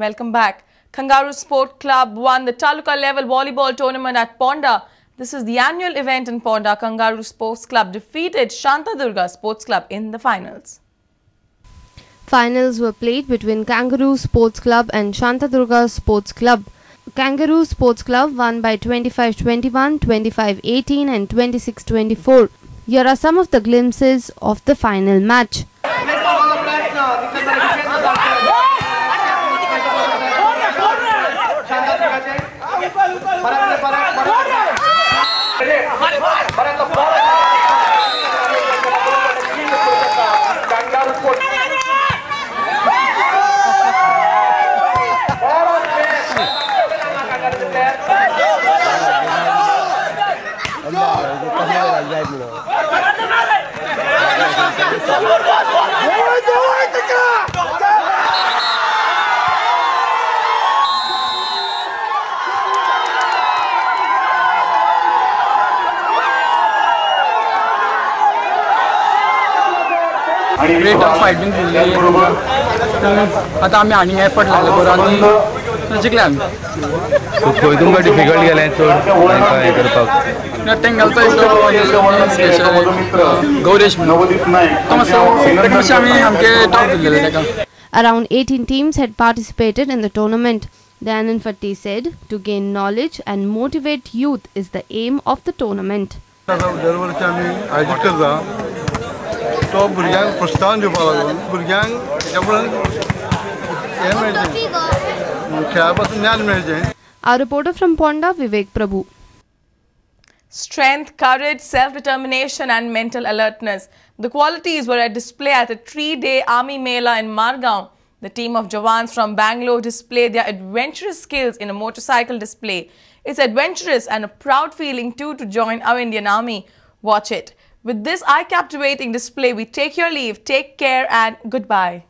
Welcome back. Kangaroo Sport Club won the Taluka level volleyball tournament at Ponda. This is the annual event in Ponda. Kangaroo Sports Club defeated Shantadurga Sports Club in the finals. Finals were played between Kangaroo Sports Club and Shantadurga Sports Club. Kangaroo Sports Club won by 25-21, 25-18 and 26-24. Here are some of the glimpses of the final match. Great fight been आता आम्ही आणि effort लागले बरोबर जिंकले आम्ही खंय तुमकां difficult गेलें चड हे करपाक तेंका तो स्पेशल गौरेश तो मातसो आमी आमचे टॉप दिल्ले तेका. Around 18 teams had participated in the tournament. Danan Fatti said, to gain knowledge and motivate youth is the aim of the tournament. दरवर्षी आमी आयोजीत करता तो भुरग्यांक प्रोत्साहन दिवपाक लागून भुरग्यांक हे मेळचें खेळा पासून ज्ञान मेळचें. Our reporter from Ponda, Vivek Prabhu. Strength, courage, self-determination and mental alertness. The qualities were at display at a 3-day Army Mela in Margao. The team of Jawans from Bangalore displayed their adventurous skills in a motorcycle display. It's adventurous and a proud feeling too to join our Indian Army. Watch it. With this eye-captivating display, we take your leave. Take care and goodbye.